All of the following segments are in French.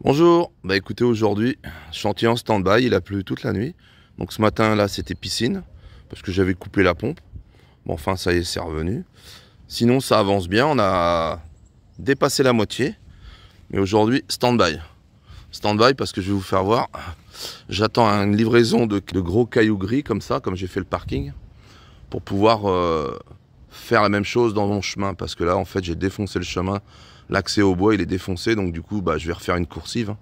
Bonjour, bah écoutez, aujourd'hui, chantier en stand-by, il a plu toute la nuit. Donc ce matin là c'était piscine, parce que j'avais coupé la pompe. Bon enfin ça y est, c'est revenu. Sinon ça avance bien, on a dépassé la moitié. Mais aujourd'hui, stand-by. Stand-by parce que je vais vous faire voir. J'attends une livraison de gros cailloux gris comme ça, comme j'ai fait le parking. Pour pouvoir faire la même chose dans mon chemin. Parce que là en fait j'ai défoncé le chemin. L'accès au bois il est défoncé, donc du coup bah, je vais refaire une coursive.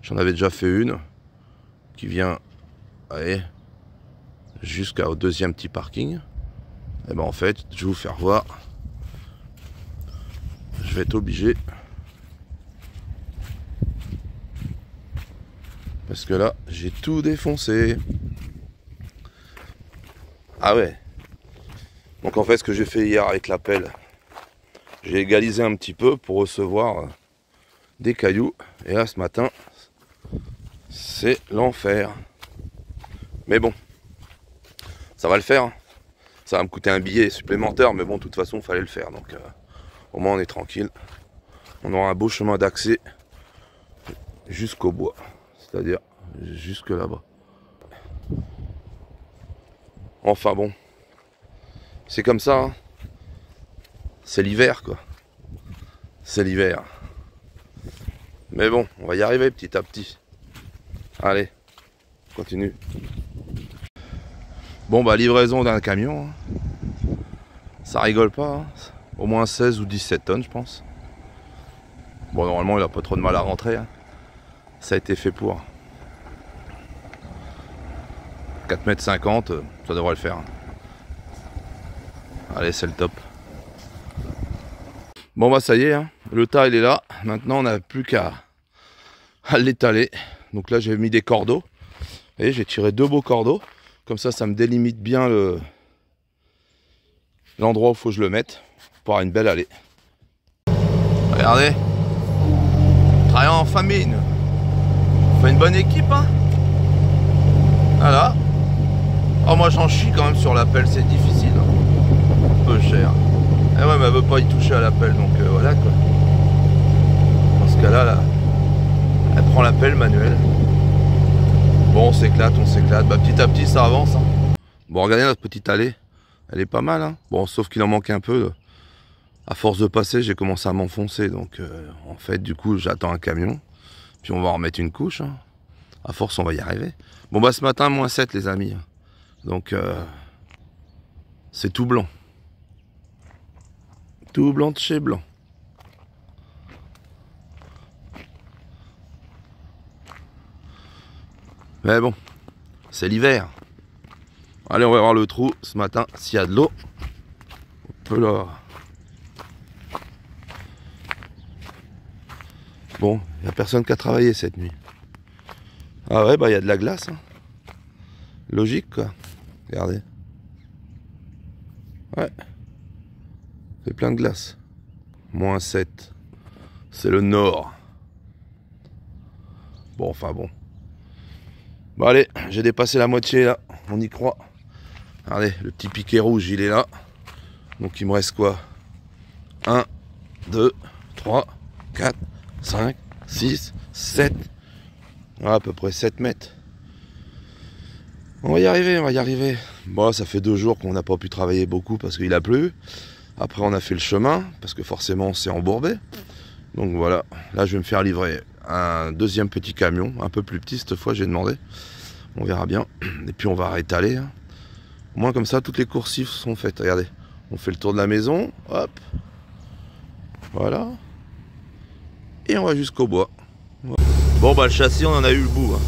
J'en avais déjà fait une qui vient jusqu'au deuxième petit parking. Et ben en fait je vais vous faire voir. Je vais être obligé, parce que là j'ai tout défoncé. Ah ouais. Donc en fait ce que j'ai fait hier avec la pelle, j'ai égalisé un petit peu pour recevoir des cailloux. Et là ce matin, c'est l'enfer. Mais bon, ça va le faire. Ça va me coûter un billet supplémentaire, mais bon, de toute façon, il fallait le faire. Donc au moins on est tranquille. On aura un beau chemin d'accès jusqu'au bois. C'est-à-dire jusque là-bas. Enfin bon, c'est comme ça. Hein. C'est l'hiver, quoi. C'est l'hiver. Mais bon, on va y arriver petit à petit. Allez, continue. Bon, bah, livraison d'un camion. Hein. Ça rigole pas. Hein. Au moins 16 ou 17 tonnes, je pense. Bon, normalement, il a pas trop de mal à rentrer. Hein. Ça a été fait pour. 4,50 m, ça devrait le faire. Allez, c'est le top. Bon bah ça y est, hein. Le tas il est là. Maintenant on n'a plus qu'à l'étaler. Donc là j'ai mis des cordeaux. Et j'ai tiré 2 beaux cordeaux. Comme ça me délimite bien l'endroit où il faut que je le mette. Pour avoir une belle allée. Regardez. Travaillant en famille. On fait une bonne équipe, hein. Voilà. Oh moi j'en chie quand même sur la pelle, c'est difficile. Un peu cher. Eh ouais mais elle veut pas y toucher à la pelle, donc voilà quoi. Dans ce cas là, elle prend la pelle manuelle. Bon on s'éclate. Bah petit à petit ça avance. Hein. Bon regardez notre petite allée. Elle est pas mal hein. Bon sauf qu'il en manque un peu. À force de passer j'ai commencé à m'enfoncer. Donc en fait du coup j'attends un camion. Puis on va en remettre une couche. Hein. À force on va y arriver. Bon bah ce matin moins 7 les amis. Donc c'est tout blanc. Tout blanc de chez blanc. Mais bon, c'est l'hiver. Allez, on va voir le trou ce matin s'il y a de l'eau. On peut là. Bon, il n'y a personne qui a travaillé cette nuit. Ah ouais, bah il y a de la glace. Hein. Logique quoi. Regardez. Ouais. C'est plein de glace. Moins 7. C'est le nord. Bon, enfin bon. Bon allez, j'ai dépassé la moitié là. On y croit. Regardez, le petit piquet rouge, il est là. Donc il me reste quoi? 1, 2, 3, 4, 5, 6, 7. Ah, à peu près 7 mètres. On va y arriver. Bon, ça fait 2 jours qu'on n'a pas pu travailler beaucoup parce qu'il a plu. Après, on a fait le chemin parce que forcément, c'est embourbé. Donc voilà, là, je vais me faire livrer un deuxième petit camion, un peu plus petit cette fois, j'ai demandé. On verra bien. Et puis, on va rétaler. Hein. Au moins, comme ça, toutes les coursives sont faites. Regardez, on fait le tour de la maison. Hop. Voilà. Et on va jusqu'au bois. Bon, bah, le châssis, on en a eu le bout. Hein.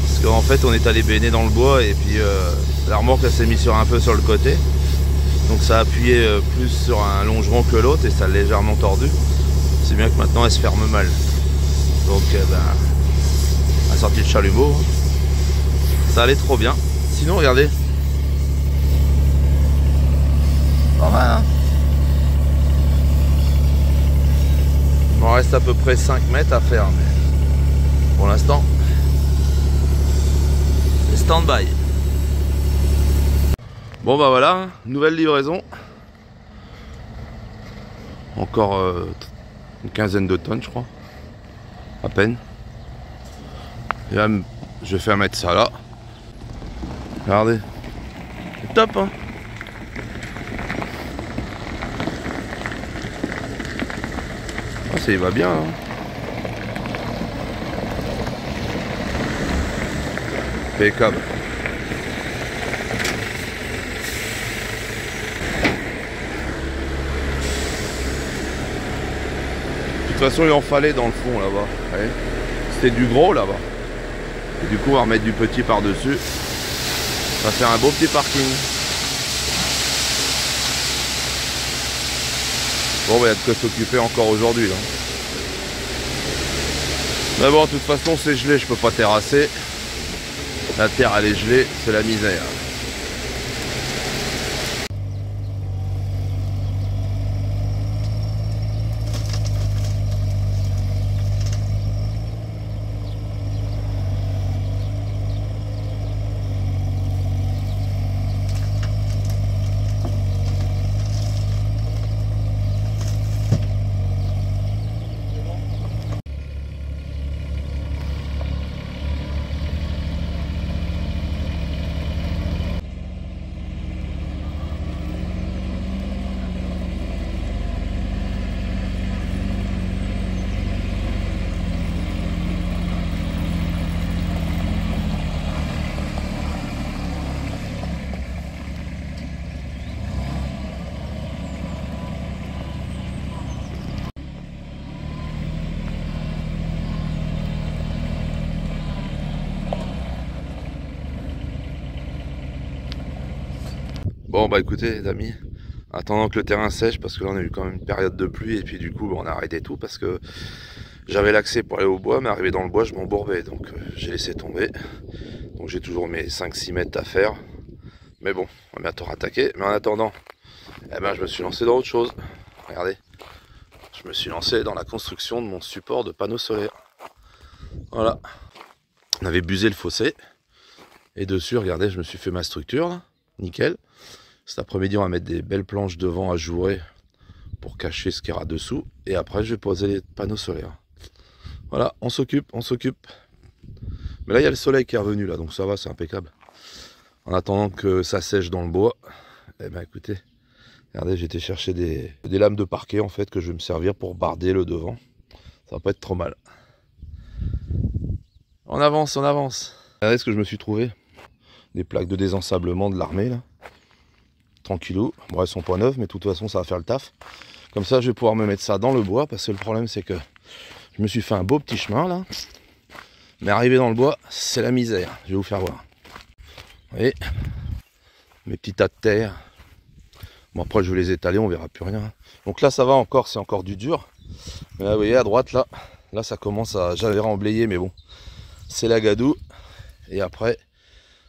Parce qu'en fait, on est allé baigner dans le bois et puis la remorque, elle s'est mise sur un peu sur le côté. Donc ça a appuyé plus sur un longeron que l'autre et ça a légèrement tordu. C'est bien que maintenant elle se ferme mal. Donc la sortie de chalumeau, ça allait trop bien. Sinon regardez. Pas mal hein. Il m'en reste à peu près 5 mètres à faire. Mais pour l'instant, c'est stand-by. Bon bah voilà, nouvelle livraison. Encore une quinzaine de tonnes je crois. à peine. Et là, je vais faire mettre ça là. Regardez. C'est top, hein. Ah, ça y va bien, hein. Impeccable. De toute façon, il en fallait dans le fond là-bas. C'était du gros là-bas. Et du coup, on va remettre du petit par-dessus. Ça va faire un beau petit parking. Bon, il y a de quoi s'occuper encore aujourd'hui là. Mais bon, de toute façon, c'est gelé, je peux pas terrasser. La terre, elle est gelée, c'est la misère. Bon bah écoutez les amis, attendant que le terrain sèche, parce que là on a eu quand même une période de pluie, et puis du coup on a arrêté tout parce que j'avais l'accès pour aller au bois, mais arrivé dans le bois je m'embourbais, donc j'ai laissé tomber. Donc j'ai toujours mes 5-6 mètres à faire, mais bon, on va bientôt rattaquer. Mais en attendant, eh ben, je me suis lancé dans autre chose. Regardez, je me suis lancé dans la construction de mon support de panneaux solaires. Voilà, on avait busé le fossé, et dessus, regardez, je me suis fait ma structure là, nickel. Cet après-midi, on va mettre des belles planches devant à jouer pour cacher ce qu'il y aura dessous. Et après, je vais poser les panneaux solaires. Voilà, on s'occupe, on s'occupe. Mais là, il y a le soleil qui est revenu, là, donc ça va, c'est impeccable. En attendant que ça sèche dans le bois, eh ben écoutez, regardez, j'ai été chercher des lames de parquet, en fait, que je vais me servir pour barder le devant. Ça va pas être trop mal. On avance, on avance. Regardez ce que je me suis trouvé. Des plaques de désensablement de l'armée, là. Tranquillou, bon elles sont pas neuves, mais de toute façon ça va faire le taf. Comme ça je vais pouvoir me mettre ça dans le bois, parce que le problème c'est que je me suis fait un beau petit chemin là. Mais arriver dans le bois, c'est la misère, je vais vous faire voir. Vous voyez, mes petits tas de terre. Bon après je vais les étaler, on verra plus rien. Donc là ça va encore, c'est encore du dur. Mais là vous voyez à droite là ça commence à... J'avais remblayé mais bon, c'est la gadoue. Et après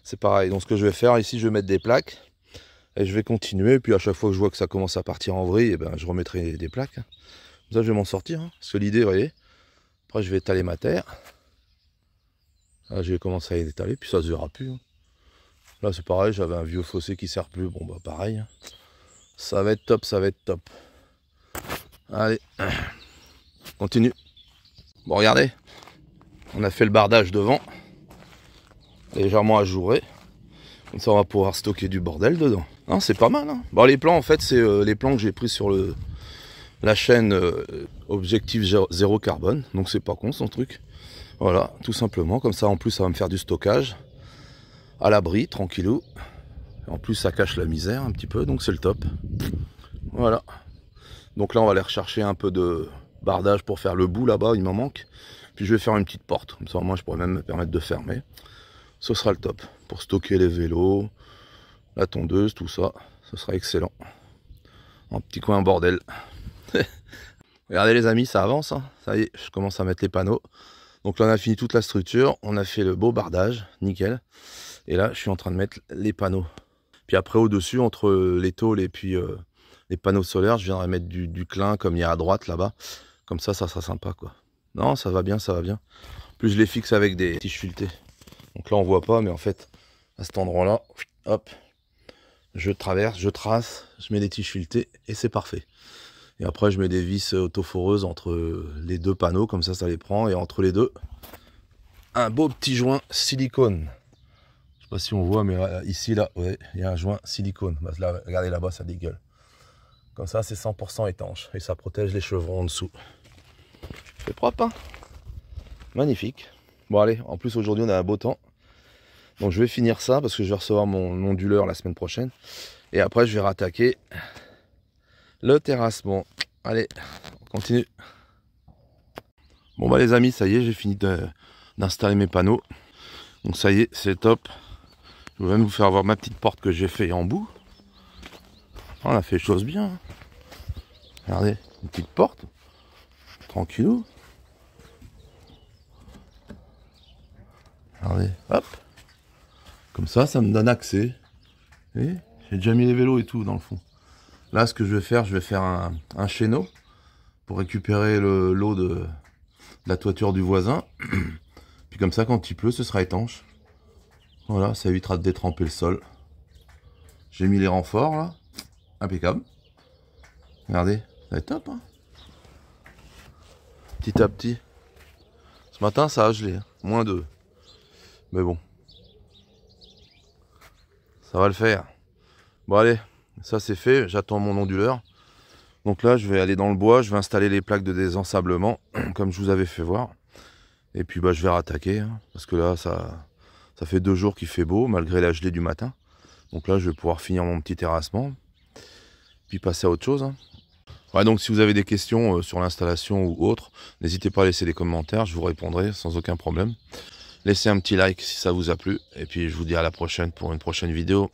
c'est pareil, donc ce que je vais faire ici, je vais mettre des plaques. Et je vais continuer, et puis à chaque fois que je vois que ça commence à partir en vrille, et ben je remettrai des plaques. Comme ça je vais m'en sortir, hein. Parce que l'idée, vous voyez, après je vais étaler ma terre. Là je vais commencer à étaler, puis ça se verra plus, hein. Là c'est pareil, j'avais un vieux fossé qui sert plus, bon bah pareil. Hein. Ça va être top, ça va être top. Allez, continue. Bon regardez, on a fait le bardage devant, légèrement ajouré. Comme ça on va pouvoir stocker du bordel dedans. Non, c'est pas mal, hein. Bon, les plans en fait c'est les plans que j'ai pris sur la chaîne Objectif Zéro Carbone. Donc c'est pas con son truc. Voilà, tout simplement. Comme ça en plus ça va me faire du stockage. À l'abri, tranquillou. En plus ça cache la misère un petit peu, donc c'est le top. Voilà. Donc là on va aller rechercher un peu de bardage pour faire le bout là-bas, il m'en manque. Puis je vais faire une petite porte. Comme ça moi je pourrais même me permettre de fermer. Ce sera le top. Pour stocker les vélos, la tondeuse, tout ça, ce sera excellent. Un petit coin bordel. Regardez les amis, ça avance, hein. Ça y est, je commence à mettre les panneaux. Donc là on a fini toute la structure, on a fait le beau bardage, nickel. Et là je suis en train de mettre les panneaux. Puis après au-dessus, entre les tôles et puis les panneaux solaires, je viendrai mettre du clin comme il y a à droite là-bas. Comme ça sera sympa quoi. Non, ça va bien, ça va bien. En plus je les fixe avec des tiges filetées. Donc là on voit pas, mais en fait, à cet endroit-là, hop, je traverse, je trace, je mets des tiges filetées et c'est parfait. Et après je mets des vis autoforeuses entre les deux panneaux, comme ça les prend. Et entre les deux, un beau petit joint silicone. Je sais pas si on voit, mais ici là, ouais, il y a un joint silicone. Bah, là, regardez là-bas, ça dégueule. Comme ça c'est 100% étanche et ça protège les chevrons en dessous. C'est propre, hein? Magnifique. Bon allez, en plus aujourd'hui on a un beau temps. Donc je vais finir ça parce que je vais recevoir mon onduleur la semaine prochaine. Et après je vais rattaquer le terrassement. Allez, on continue. Bon bah les amis, ça y est, j'ai fini d'installer mes panneaux. Donc ça y est, c'est top. Je vais même vous faire voir ma petite porte que j'ai fait en bout. On a fait les choses bien. Regardez, une petite porte. Tranquillou. Regardez, hop. Comme ça me donne accès. Et j'ai déjà mis les vélos et tout dans le fond. Là, ce que je vais faire un chéneau pour récupérer l'eau de la toiture du voisin. Puis comme ça, quand il pleut, ce sera étanche. Voilà, ça évitera de détremper le sol. J'ai mis les renforts là. Impeccable. Regardez, ça va être top, hein. Petit à petit. Ce matin, ça a gelé, hein. -2. Mais bon. Ça va le faire. Bon allez, ça c'est fait. J'attends mon onduleur. Donc là, je vais aller dans le bois. Je vais installer les plaques de désensablement, comme je vous avais fait voir. Et puis bah, je vais rattaquer, hein, parce que là, ça fait 2 jours qu'il fait beau, malgré la gelée du matin. Donc là, je vais pouvoir finir mon petit terrassement. Puis passer à autre chose, hein. Ouais, donc si vous avez des questions sur l'installation ou autre, n'hésitez pas à laisser des commentaires, je vous répondrai sans aucun problème. Laissez un petit like si ça vous a plu, et puis je vous dis à la prochaine pour une prochaine vidéo.